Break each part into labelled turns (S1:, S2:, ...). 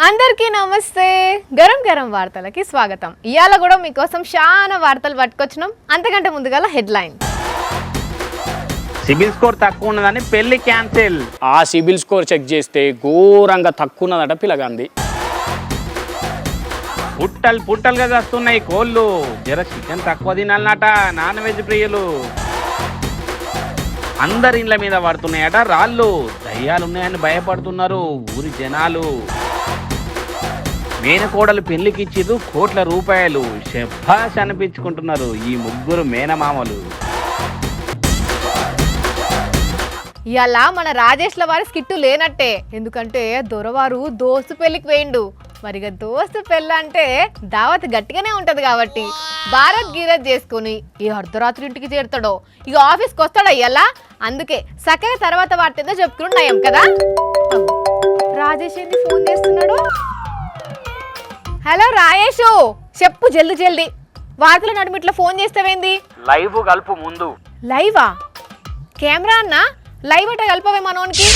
S1: అందరికీ నమస్తే. గరం గరం వార్తలకి స్వాగతం. ఇయాల కూడా మీకోసం చాలా వార్తలు పట్టుకొచ్చినాం. అంతకంటే ముందుగా హెడ్లైన్.
S2: సిబిల్ స్కోర్ తక్కువ ఉన్నదని పెళ్లి క్యాన్సిల్.
S3: ఆ సిబిల్ స్కోర్ చెక్ చేస్తే ఘోరంగా తక్కువ ఉన్నదట పిల్లగాంది.
S2: పుట్టలుగా వస్తున్నాయి కోళ్ళు. జర చికెన్ తక్కువ తినాలన్నట నాన్ వెజ్ ప్రియులు. అందరి ఇండ్ల మీద పడుతున్నాయట రాళ్ళు. దయ్యాలున్నాయని భయపడుతున్నారు ఊరి జనాలు. మేనకోడలు పెళ్లికి ఇచ్చిరు కోట్ల రూపాయలు. శభాష్ అనిపించుకుంటున్నారు ఈ ముగ్గురు మేనమామలు.
S1: ఇవాళ మన రాజేష్ల వారి స్కిట్టు లేనట్టే. ఎందుకంటే దొరవారు దోస్తు పెళ్లికి వేయండు. మరిగా దోస్తు పెళ్ళి అంటే దావత్ గట్టిగానే ఉంటది కాబట్టి భారత్ గీరత్ చేసుకుని ఈ అర్ధరాత్రి ఇంటికి చేరుతాడో ఇక ఆఫీస్కి వస్తాడు అయ్యలా. అందుకే సక్కగా తర్వాత వార్త చెప్పుకున్నాం కదా. రాజేష్ ఏంది ఫోన్ చేస్తున్నాడు? హలో రాయేషు, చెప్పు జల్ది జల్ది. వార్తల నడుమిట్లా ఫోన్ చేస్తావేంది?
S3: లైవ్ కలుపు ముందు.
S1: లైవా? కెమెరా అన్న లైవ్ అట కలపవే మనోనికి.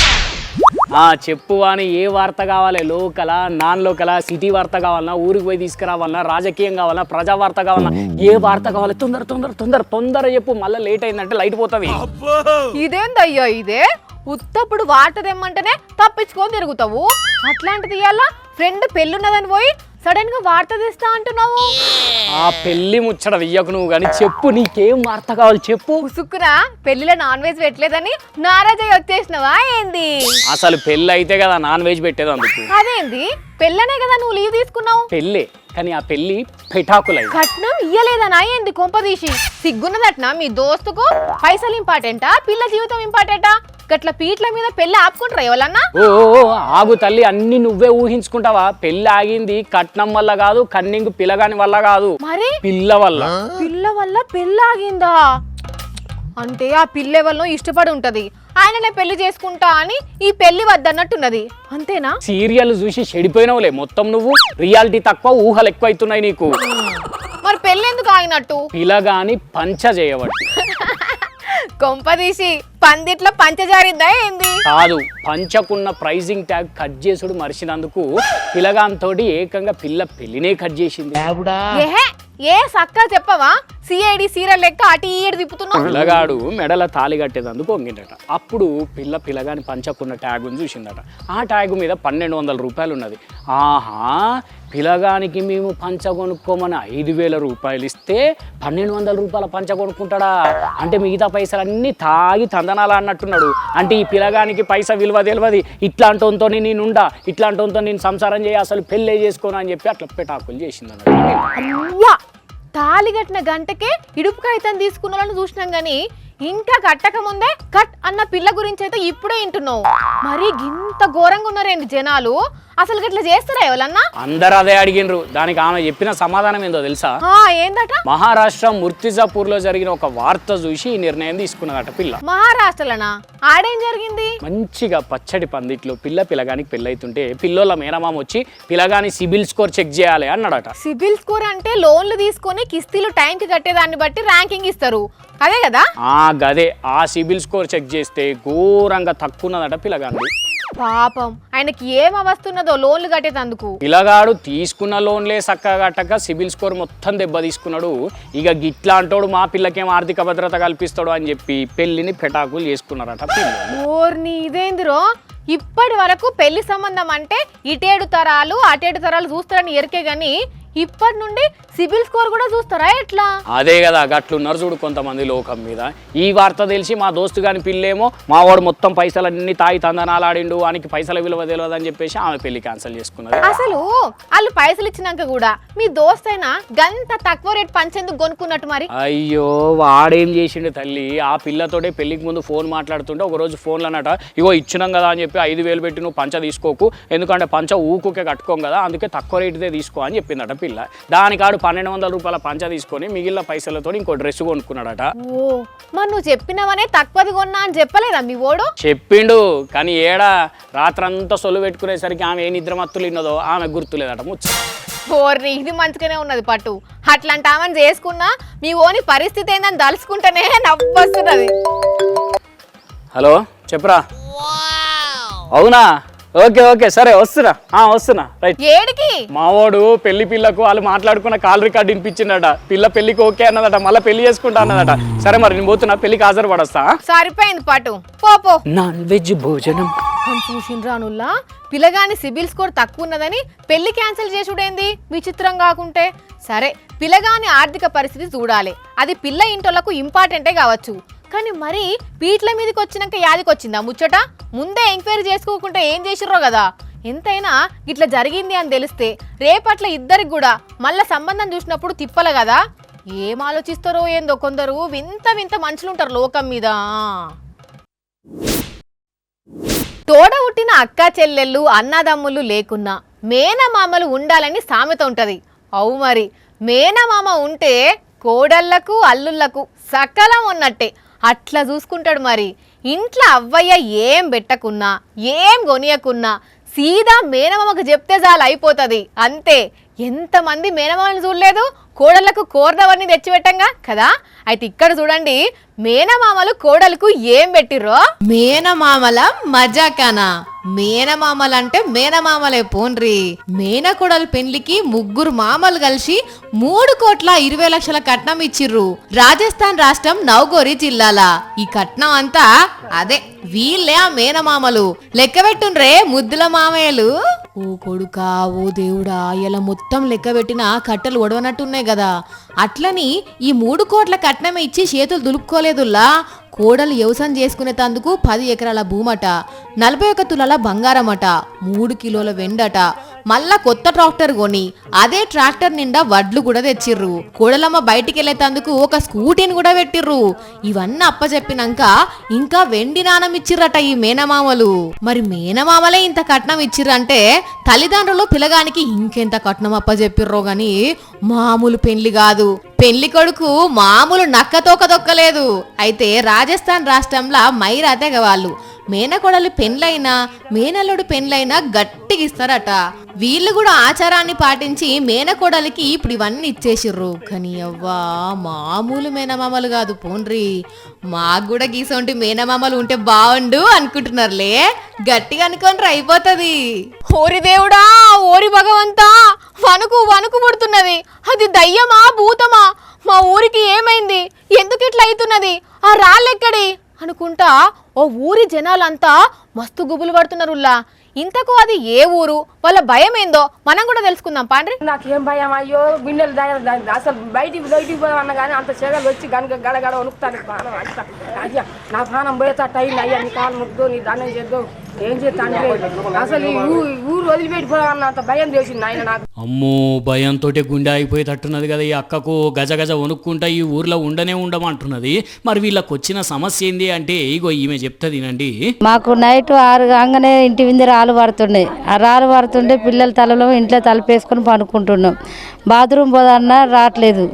S3: చెప్పు అని ఏ వార్త కావాలి? లోకలా, నాన్ లోకలా, సిటీ వార్త కావాలన్నా, ఊరికి పోయి తీసుకురావాలన్నా, రాజకీయం కావాలన్నా, ప్రజా వార్త కావాలన్నా, ఏ వార్త కావాలి? తొందర చెప్పు. మళ్ళీ లేట్ అయిందంటే లైట్ పోతుంది.
S1: ఇదేందయ్యో ఇదే ఉత్తప్పుడు వార్త తెమ్మంటేనే తప్పించుకొని తిరుగుతావు. అట్లాంటిది ఇయ్యాల ఫ్రెండ్ పెళ్ళున్నదని పోయి సడన్ గా వార్త తెస్తా అంటున్నావు.
S3: ఆ పెళ్లి ముచ్చట వెయ్యకు నువ్వు కానీ చెప్పు, నీకేం వార్త కావాలి చెప్పు.
S1: ఉసుక్కునా పెళ్లిలో నాన్ వెజ్ పెట్టలేదని నారాజయ్య వచ్చేసినవా ఏంది?
S3: అసలు పెళ్ళి అయితే కదా నాన్ వెజ్ పెట్టేది. అందుకు
S1: అదేంది? పెళ్ళనే కదా నువ్వు లీవ్ తీసుకున్నావు.
S3: పెళ్ళే, కానీ ఆ పెళ్లి పెటాకులై.
S1: కట్నం ఇయ్యలేదనా ఏంది? కొంపదీసి సిగ్గున్నదట్నా మీ దోస్తుకు? పైసలు ఇంపార్టెంటా పిల్ల జీవితం ఇంపార్టెంటా? గట్ల పీట్ల మీద పెళ్లి ఆపుకుంటారా ఎవరన్నా?
S3: ఓ ఆగు తల్లి, అన్ని నువ్వే ఊహించుకుంటావా? పెళ్లి ఆగింది కట్నం వల్ల కాదు, కన్నింగ్ పిల్లగాని వల్ల కాదు,
S1: మరి
S3: పిల్ల వల్ల.
S1: పిల్ల వల్ల పెళ్లి ఆగిందా? అంటే ఆ పిల్ల ఎవరినో ఇష్టపడి ఉంటది, ఆయననే పెళ్లి చేసుకుంటా అని ఈ పెళ్లి వద్దన్నట్టున్నది, అంతేనా?
S3: సీరియల్ చూసి చెడిపోయినవులే మొత్తం నువ్వు. రియాలిటీ తక్కువ, ఊహలు ఎక్కువ అవుతున్నాయి నీకు.
S1: మరి పెళ్లి ఎందుకు ఆగినట్టు?
S3: పిల్లగాని పంచ చేయబట్టి.
S1: కొంపదీసి పందిట్లో పంచజారిందా ఏంది?
S3: కాదు, పంచకున్న ప్రైజింగ్ ట్యాగ్ కట్ చేసుడు మరిచినందుకు పిల్లగాంతోటి ఏకంగా పిల్ల పెళ్లినే కట్ చేసింది.
S1: ఏహే ఏ సక్క చెప్పవా? సిఐడి సీరియల్ లెక్క అటు ఈడు తిప్పుతున్నావు.
S3: పిల్లగాడు మెడల తాళి కట్టేదందుకు వంగిండట. అప్పుడు పిల్లగాని పంచకున్న ట్యాగుని చూసిందట. ఆ ట్యాగు మీద 1200 రూపాయలు ఉన్నది. ఆహా, పిల్లగానికి మేము పంచ కొనుక్కోమని 5000 రూపాయలు ఇస్తే 1200 రూపాయల పంచ కొనుక్కుంటాడా? అంటే మిగతా పైసలన్నీ తాగి తందనాలా అన్నట్టున్నాడు. అంటే ఈ పిల్లగానికి పైసా విలువ తెలియదు. ఇట్లాంటితో నేనుండా, ఇట్లాంటితో నేను సంసారం చేయి, అసలు పెళ్ళే చేసుకోను అని చెప్పి అట్లా పెటాకులు చేసిందన్నమాట.
S1: తాళి కట్టిన గంటకే ఇడుపు కాగితం తీసుకున్న వాళ్ళని చూసినాం గానీ ఇంకా కట్టక ముందే కట్ అన్న పిల్ల గురించి అయితే ఇప్పుడే వింటున్నావు. మరి ఇంత ఘోరంగా ఉన్నారేంటి జనాలు? అసలు గట్లా చేస్తారా ఎవరన్నా?
S3: అందరు అదే అడిగినరు. దానికి ఆమె చెప్పిన సమాధానం ఏందో తెలుసా?
S1: ఏందట?
S3: మహారాష్ట్ర ముర్తిజాపూర్ లో జరిగిన ఒక వార్త చూసి ఈ నిర్ణయం తీసుకున్నదట పిల్ల.
S1: మహారాష్ట్రలోనా? ఆడేం జరిగింది?
S3: మంచిగా పచ్చడి పందిట్లో పిల్లగానికి పెళ్ళైతుంటే పిల్లోళ్ళ మేనమామ వచ్చి పిల్లగాని సిబిల్ స్కోర్ చెక్ చేయాలి అన్నాడట.
S1: సిబిల్ స్కోర్ అంటే లోన్లు తీసుకొని కిస్తీలు టైంకి కట్టేదాన్ని బట్టి ర్యాంకింగ్ ఇస్తారు, అదే కదా?
S3: గదే. ఆ సిబిల్ స్కోర్ చెక్ చేస్తే ఘోరంగా తక్కువ ఉన్నదట పిల్లగాంది.
S1: పాపం ఆయనకి ఏం అవస్తున్నదో లోన్లు కట్టేటందుకు.
S3: పిల్లగాడు తీసుకున్న లోన్లే చక్కగా కట్టక సిబిల్ స్కోర్ మొత్తం దెబ్బ తీసుకున్నాడు. ఇక గిట్లా అంటాడు మా పిల్లకేం ఆర్థిక భద్రత కల్పిస్తాడు అని చెప్పి పెళ్లిని పెటాకులు చేసుకున్నారట పిల్లలు.
S1: ఓర్ని ఇదేందిరో, ఇప్పటి వరకు పెళ్లి సంబంధం అంటే ఇటేడు తరాలు అటేడు తరాలు చూస్తారని ఎరికే గాని ఇప్పటి నుండి సిబిల్ స్కోర్ కూడా చూస్తారా ఎట్లా?
S3: అదే కదా, గట్లున్నారు చూడు కొంతమంది లోకం మీద. ఈ వార్త తెలిసి మా దోస్తు గాని పిల్లేమో మా వాడు మొత్తం పైసలన్నీ తాయి తందనాలు ఆడిండు, వానికి పైసల విలువ తెలియదు అని చెప్పేసి ఆమె పెళ్లి క్యాన్సిల్ చేసుకున్నది.
S1: అసలు వాళ్ళు పైసలు ఇచ్చినాక కూడా మీ దోస్త్ అయినా గంత తక్కువ రేట్ పంచేందుకు కొనుక్కున్నట్టు మరి?
S3: అయ్యో, వాడేం చేసిండు తల్లి. ఆ పిల్లతోటే పెళ్లికి ముందు ఫోన్ మాట్లాడుతుంటే ఒకరోజు ఫోన్లో అన్నట, ఇగో ఇచ్చినాం కదా అని చెప్పి 5000 పెట్టి నువ్వు పంచ తీసుకోకు, ఎందుకంటే పంచ ఊకుకే కట్టుకోం కదా, అందుకే తక్కువ రేటుదే తీసుకో అని చెప్పిందట పిల్ల. దానికాడు 1200 రూపాయల పంచ తీసుకొని మిగిలిన పైసలతో ఇంకో డ్రెస్ కొనుక్కున్నాడట.
S1: ఓ, మరి నువ్వు చెప్పినవనే తక్కువది కొన్నా అని చెప్పలేదా మీ ఓడు?
S3: చెప్పిండు, కానీ ఏడా రాత్రంతా సొల్లు పెట్టుకునేసరికి ఆమె ఏ నిద్రమత్తులు ఇన్నదో ఆమె గుర్తులేదట ముచ్చ.
S1: ఓర్ని ఇది మంచిగానే ఉన్నది పట్టు. అట్లాంటి ఆమెను చేసుకున్నా మీ ఓని పరిస్థితి ఏందని తలుచుకుంటేనే నవ్వొస్తున్నది.
S3: హలో చెప్పురా. అవునా? ఓకే ఓకే సరే వస్తున్నా రైట్.
S1: ఏడికి?
S3: మావాడు పెళ్లి పిల్లకు వాళ్ళు మాట్లాడుకున్న కాల్ రికార్డు వినిపించిందట. పిల్ల పెళ్లికి ఓకే అన్నదట, మళ్ళీ పెళ్లి చేసుకుంటా అన్నదట. సరే మరి నేను పోతున్నా, పెళ్లికి హాజరు పడొస్తా.
S1: సరిపోయింది పాటు పో.
S3: నాన్ వెజ్ భోజనం
S1: చూసిండ్రానుల్లా పిల్లగాని సిబిల్ స్కోర్ తక్కువ ఉన్నదని పెళ్లి క్యాన్సిల్ చేసుడేంది విచిత్రం కాకుంటే. సరే పిల్లగాని ఆర్థిక పరిస్థితి చూడాలి, అది పిల్ల ఇంటోళ్లకు ఇంపార్టెంటే కావచ్చు. కానీ మరి పీట్ల మీదకి వచ్చినాక యాదికొచ్చిందా ముచ్చట? ముందే ఎంక్వైరీ చేసుకోకుండా ఏం చేసిర్రో కదా. ఎంతైనా ఇట్లా జరిగింది అని తెలిస్తే రేపట్ల ఇద్దరికి కూడా మళ్ళా సంబంధం చూసినప్పుడు తిప్పల కదా. ఏం ఆలోచిస్తారో ఏందో కొందరు వింత వింత మనుషులుంటారు లోకం మీద. తోడ పుట్టిన అక్క చెల్లెళ్ళు అన్నదమ్ములు లేకున్నా మేనమామలు ఉండాలని సామెత ఉంటది. అవు మరి మేనమామ ఉంటే కోడళ్లకు అల్లుళ్లకు సకలం ఉన్నట్టే. అట్లా చూసుకుంటాడు మరి. ఇంట్లో అవ్వయ్య ఏం పెట్టకున్నా ఏం కొనియకున్నా సీదా మేనమామకు చెప్తే చాలు అయిపోతుంది అంతే. ఎంతమంది మేనమామలు చూడలేదు కోడళ్లకు కోరదవన్నీ తెచ్చిపెట్టంగా కదా. అయితే ఇక్కడ చూడండి మేనమామలు కోడలకు ఏం పెట్టిర్రో. మేనమామల మజాకానా? మేనమామలంటే మేనమామలే పోన్రి. మేనకోడలు పెళ్లికి 3 మామలు కలిసి 3,20,00,000 కట్నం ఇచ్చిర్రు. రాజస్థాన్ రాష్ట్రం నవగోరి జిల్లాల. ఈ కట్నం అంతా అదే వీళ్ళే ఆ మేనమామలు. లెక్క పెట్టుండ్రే ముద్దుల మామయ్యలు. ఓ కొడుకా ఓ దేవుడా, ఇలా మొత్తం లెక్క పెట్టిన కట్టలు ఒడవనట్టున్నాయి కదా. అట్లని ఈ 3 కోట్ల కట్నమే ఇచ్చి చేతులు దులుపుకోలేదుల్లా. కోడలు వ్యవసాయం చేసుకునే తందుకు 10 ఎకరాల భూమట, 41 తులాల బంగారమట, 3 కిలోల వెండట, మళ్ళా కొత్త ట్రాక్టర్ కొని అదే ట్రాక్టర్ నిండా వడ్లు కూడా తెచ్చిర్రు. కోడలమ్మ బయటికి వెళ్ళేతందుకు ఒక స్కూటీని కూడా పెట్టిర్రు. ఇవన్నీ అప్పచెప్పినాక ఇంకా వెండి నాణం ఇచ్చిర్రట ఈ మేనమామలు. మరి మేనమామలే ఇంత కట్నం ఇచ్చిర్రంటే తల్లిదండ్రులు పిల్లగానికి ఇంకెంత కట్నం అప్పచెప్పిర్రో గాని మామూలు పెళ్లి కాదు. పెళ్లి కొడుకు మామూలు నక్కతోక దొక్కలేదు. అయితే రాజస్థాన్ రాష్ట్రంలో మైరా తెగ వాళ్ళు మేనకోడలు పెండ్లైనా మేనల్లుడు పెండ్లైనా గట్టిగా ఇస్తారట. వీళ్ళు కూడా ఆచారాన్ని పాటించి మేనకోడలికి ఇప్పుడు ఇవన్నీ ఇచ్చేసిర్రు. కానీ అవ్వా మామూలు మేనమామలు కాదు పోన్రి. మాకు కూడా గీసొంటి మేనమామలు ఉంటే బాగుండు అనుకుంటున్నారులే. గట్టిగా అనుకోండి అయిపోతుంది. ఓరి దేవుడా ఓరి భగవంతా, వణుకు వణుకు పుడుతున్నది. అది దయ్యమా భూతమా? మా ఊరికి ఏమైంది? ఎందుకు ఇట్లా అవుతున్నది? ఆ రాళ్ళెక్కడి అనుకుంటా ఓ ఊరి జనాలంతా మస్తు గుబులు పడుతున్నారుల్లా. ఇంతకు అది ఏ ఊరు, వాళ్ళ భయం ఏందో మనం కూడా తెలుసుకుందాం పాండ్రి.
S4: నాకేం భయం, అయ్యో బిన్నెలు అసలు బయటికి పోదామన్నా కానీ అంత చెగలు వచ్చి గనక గడగడ వణుకుతాను ప్రాణం అంత. అయ్యా నా ప్రాణం పోయేటట్టు అయింది. అయ్యా నీ కాలు ముద్దు నీ దండం చేద్దాం ఏం చేస్తాను అసలు ఈ ఊరు వదిలిపెట్టిపోదామన్న అంత భయం చేసింది ఆయన నాకు.
S3: అమ్మో భయంతో గుండె అయిపోయేటట్టున్నది కదా ఈ అక్కకు. గజ గజ వణుక్కుంటా ఈ ఊర్లో ఉండమంటున్నది. మరి వీళ్ళకి వచ్చిన సమస్య ఏంది అంటే ఇగో ఈమె చెప్తుంది నండి.
S5: మాకు నైట్ 6 కాగానే ఇంటి మీద రాళ్ళు పడుతుండే. ఆ రాళ్ళు పడుతుంటే పిల్లల తలలో ఇంట్లో తలుపేసుకొని పనుకుంటున్నాం. బాత్రూమ్ పోదన్నా రావట్లేదు.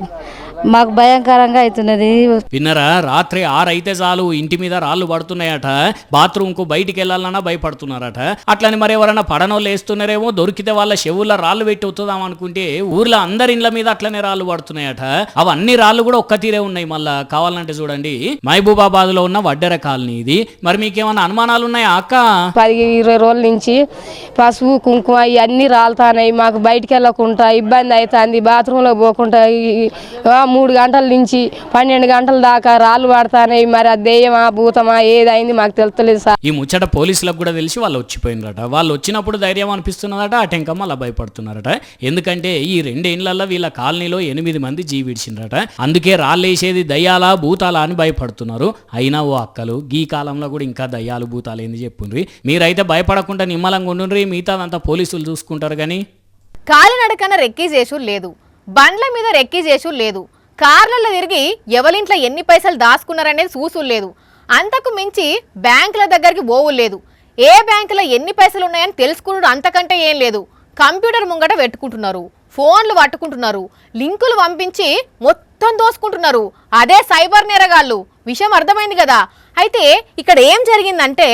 S5: మాకు భయంకరంగా అవుతున్నది.
S3: విన్నరా, రాత్రి 6 అయితే చాలు ఇంటి మీద రాళ్ళు పడుతున్నాయట. బాత్రూమ్కు బయటికి వెళ్ళాలన్నా భయపడుతున్నారట. అట్లని మరి ఎవరైనా పడనోళ్ళు వేస్తున్నారేమో, దొరికితే వాళ్ళ చెవుల్లో రాళ్ళు పెట్టి వస్తుందాం అనుకుంటే ఊర్లో అందరి ఇండ్ల మీద అట్లనే రాళ్ళు పడుతున్నాయట. అవన్నీ రాళ్ళు కూడా ఒక్క తీరే ఉన్నాయి. మళ్ళా కావాలంటే చూడండి మహబూబాబాద్ లో ఉన్న వడ్డెర కాలనీ ఇది. మరి మీకేమన్నా అనుమానాలు ఉన్నాయా అక్క?
S4: 10-20 రోజుల నుంచి పసుపు కుంకుమ ఇవన్నీ రాలుతాయి. మాకు బయటికి వెళ్ళకుండా ఇబ్బంది అవుతుంది. బాత్రూంలో పోకుండా 3 గంటల నుంచి 12 గంటల దాకా రాళ్ళు పడతాయి. మరి అది దెయ్యమా భూతమా ఏదైంది మాకు తెలుస్తలేదు సార్.
S3: ఈ ముచ్చట పోలీసులకు కూడా తెలిసి వాళ్ళు వచ్చిపోయినరట. వాళ్ళు వచ్చినప్పుడు ధైర్యం అనిపిస్తున్నదట, ఆ టెంకమ్మ అలా భయపడుతున్నారట. ఎందుకంటే ఈ 2 ఏళ్లలో వీళ్ళ కాలనీలో 8 మంది జీవిడిచిండ్రట. అందుకే రాళ్ళేసేది దయ్యాలా భూతాలా అని భయపడుతున్నారు. అయినా ఓ అక్కలు ఈ కాలంలో కూడా ఇంకా దయ్యాలు భూతాలు ఏంది చెప్పుండ్రి. మీరైతే భయపడకుండా నిమ్మలంగా ఉండుండ్రి, మిగతాదంతా పోలీసులు చూసుకుంటారు. కానీ
S1: కాలినడకన రెక్కీ చేసుడు లేదు, బండ్ల మీద రెక్కీ చేసుడు లేదు, కార్లలో తిరిగి ఎవరింట్లో ఎన్ని పైసలు దాచుకున్నారనేది చూసులు లేదు. అంతకు మించి బ్యాంకుల దగ్గరికి పోవు లేదు. ఏ బ్యాంకులో ఎన్ని పైసలు ఉన్నాయని తెలుసుకున్నాడు అంతకంటే ఏం లేదు. కంప్యూటర్ ముంగట పెట్టుకుంటున్నారు, ఫోన్లు పట్టుకుంటున్నారు, లింకులు పంపించి మొత్తం దోసుకుంటున్నారు. అదే సైబర్ నేరగాళ్ళు. విషయం అర్థమైంది కదా. అయితే ఇక్కడ ఏం జరిగిందంటే,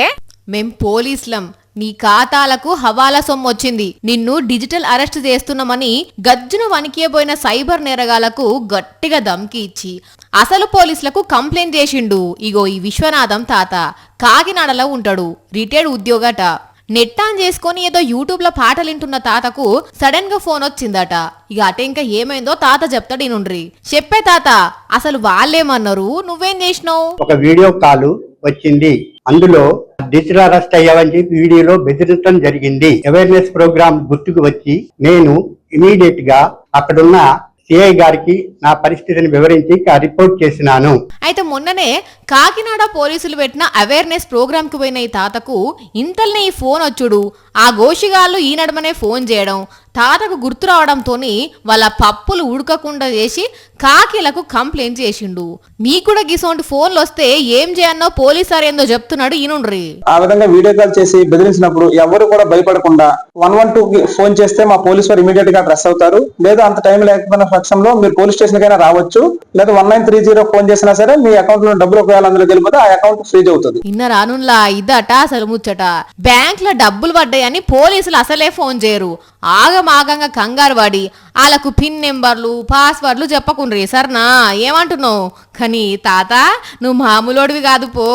S1: మేం పోలీసులం, నీ ఖాతాలకు హవాలా సొమ్ము వచ్చింది, నిన్ను డిజిటల్ అరెస్ట్ చేస్తున్నామని గజ్జున వణికియబోయిన సైబర్ నేరగాళ్లకు గట్టిగా ధమ్కి ఇచ్చి అసలు పోలీసులకు కంప్లైంట్ చేసిండు. ఇగో ఈ విశ్వనాథం తాత కాకినాడలో ఉంటాడు, రిటైర్డ్ ఉద్యోగట. నెట్ ఆన్ చేసుకొని ఏదో యూట్యూబ్ లో పాటలు వింటున్న తాతకు సడన్ గా ఫోన్ వచ్చిందట. ఇక అటే ఇంకా ఏమైందో తాత చెప్తాడు ఈనుండ్రి. చెప్పే తాత, అసలు వాళ్ళేమన్నారు, నువ్వేం చేసినావు?
S6: ఒక వీడియో కాల్ వచ్చింది. అందులో డిజిటల్ అరెస్ట్ అయ్యావని చెప్పి వీడియోలో బెదిరించడం జరిగింది. అవేర్నెస్ ప్రోగ్రామ్ గుర్తుకు వచ్చి నేను ఇమీడియట్ గా అక్కడున్న సిఐ గారికి నా పరిస్థితిని వివరించి రిపోర్ట్ చేసినాను.
S1: అయితే మొన్ననే కాకినాడ పోలీసులు పెట్టిన అవేర్నెస్ ప్రోగ్రామ్ కు పోయిన ఈ తాతకు ఇంతల్నే ఈ ఫోన్ వచ్చుడు. ఆ గోషిగాళ్ళు ఈ నడమనే ఫోన్ చేయడం తాతకు గుర్తు రావడంతోని వాళ్ళ పప్పులు ఉడకకుండా చేసి కాకిలకు కంప్లైంట్ చేసిండు. మీకు కూడా గిసోంటి ఫోన్లు వస్తే ఏం చేయన్నో పోలీసారు ఏందో చెప్తున్నాడు ఈనుండ్రి.
S7: ఆ విధంగా వీడియో కాల్ చేసి బెదిరించినప్పుడు ఎవరు కూడా భయపడకుండా 112కి ఫోన్ చేస్తే మా పోలీసు వారు ఇమీడియట్ గా డ్రెస్ అవుతారు. లేదా అంత టైం లేకపోయిన పక్షంలో మీరు పోలీస్ స్టేషన్ కైనా రావచ్చు. లేదా 1930 ఫోన్ చేసినా సరే మీ అకౌంట్ లో డబ్బులు ఒకవేళ అందులోకి వెళ్ళిపోతే ఆ అకౌంట్ ఫ్రీజ్ అవుతుంది.
S1: ఇన్న రానులా ఇదట అసలు ముచ్చట. బ్యాంక్ లో డబ్బులు పడ్డాయని పోలీసులు అసలే ఫోన్ చేయరు. ఆగమాగంగా కంగారు పడి వాళ్ళకు పిన్ నెంబర్లు పాస్వర్డ్లు చెప్పకుండ్రి సరేనా? ఏమంటున్నావు? కానీ తాత నువ్వు మామూలోడివి కాదు పో.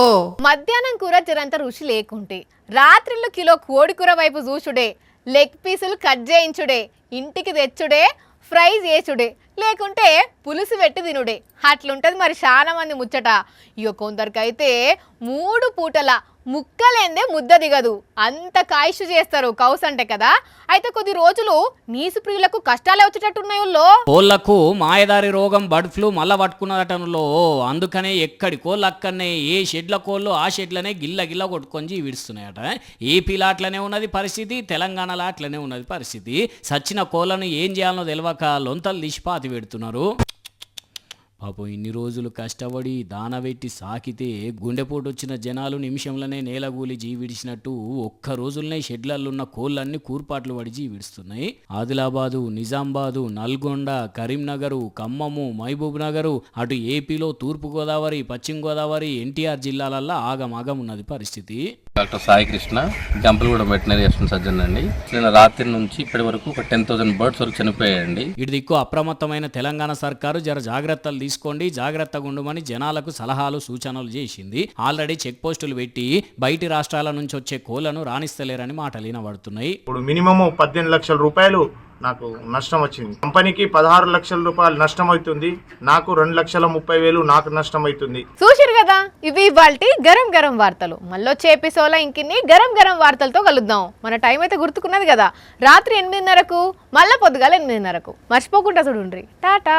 S1: మధ్యాహ్నం కూర జరంత రుచి లేకుంటే రాత్రిళ్ళు కిలో కోడి కూర వైపు చూసుడే, లెగ్ పీసులు కట్ చేయించుడే, ఇంటికి తెచ్చుడే, ఫ్రై చేసుడే, లేకుంటే పులుసు పెట్టి తినుడే. అట్లుంటది మరి చాలా మంది ముచ్చట. ఇక కొందరికైతే 3 పూటల ముక్కలేందే ముద్ద దిగదు, అంత కాయిషు చేస్తారు కౌస్ అంటే కదా. అయితే కొద్ది రోజులు నీసు ప్రియులకు కష్టాలే వచ్చేటట్టున్నాయో.
S3: కోళ్లకు మాయదారి రోగం బర్డ్ ఫ్లూ మళ్ళా పట్టుకున్నదటంలో. అందుకనే ఎక్కడి కోళ్ళు అక్కడనే, ఏ షెడ్ల కోళ్ళు ఆ షెడ్లనే గిల్ల గిల్ల కొట్టుకొని విడుస్తున్నాయట. ఏపీలో అట్లనే ఉన్నది పరిస్థితి, తెలంగాణలో అట్లనే ఉన్నది పరిస్థితి. సచ్చిన కోళ్ళను ఏం చేయాలనో తెలియక లొంతలు తీసి పాతి పెడుతున్నారు. పాపం ఇన్ని రోజులు కష్టపడి దానబెట్టి సాకితే గుండెపోటు వచ్చిన జనాలు నిమిషంలోనే నేలగూలి జీవిడిచినట్టు ఒక్క రోజులనే షెడ్లల్లో కోళ్ళన్నీ కూర్పాట్లు పడి జీవిడుస్తున్నాయి. ఆదిలాబాదు, నిజామాబాదు, నల్గొండ, కరీంనగరు, ఖమ్మము, మహబూబ్ నగరు, అటు ఏపీలో తూర్పుగోదావరి, పశ్చిమ గోదావరి, ఎన్టీఆర్ జిల్లాలల్లో ఆగమాగం ఉన్నది పరిస్థితి.
S8: Doctor Sai Krishna, Gampalaguda veterinary assistant surgeon అండి. నేను రాత్రి నుంచి ఇప్పటి వరకు ఒక 10,000 బర్డ్స్ వరకు చనిపోయాయండి.
S3: ఇటు దిక్కు అప్రమత్తమైన తెలంగాణ సర్కారు జర జాగ్రత్తలు తీసుకోండి, జాగ్రత్తగా ఉండమని జనాలకు సలహాలు సూచనలు చేసింది. ఆల్రెడీ చెక్ పోస్టులు పెట్టి బయటి రాష్ట్రాల నుంచి వచ్చే కోళ్లను రాణిస్తలేరని మాటలు వినబడుతున్నాయి.
S9: ఇప్పుడు మినిమం 18 లక్షల రూపాయలు నాకు నష్టం వచ్చింది. కంపెనీకి 16 లక్షల రూపాయలు నష్టం అవుతుంది, నాకు 2,30,000 నాకు నష్టం అవుతుంది.
S1: చూసిరు కదా, ఇవి ఇవాల్టి గరం గరం వార్తలు. మళ్ళొచ్చే ఎపిసోడ్లో ఇంకిన్ని గరం గరం వార్తలతో కలుద్దాం. మన టైం అయితే గుర్తుకున్నది కదా, రాత్రి 8:30కు, మళ్ళా పొద్దుగాల 8:30కు. మర్చిపోకుండా చూడుండ్రి. టాటా.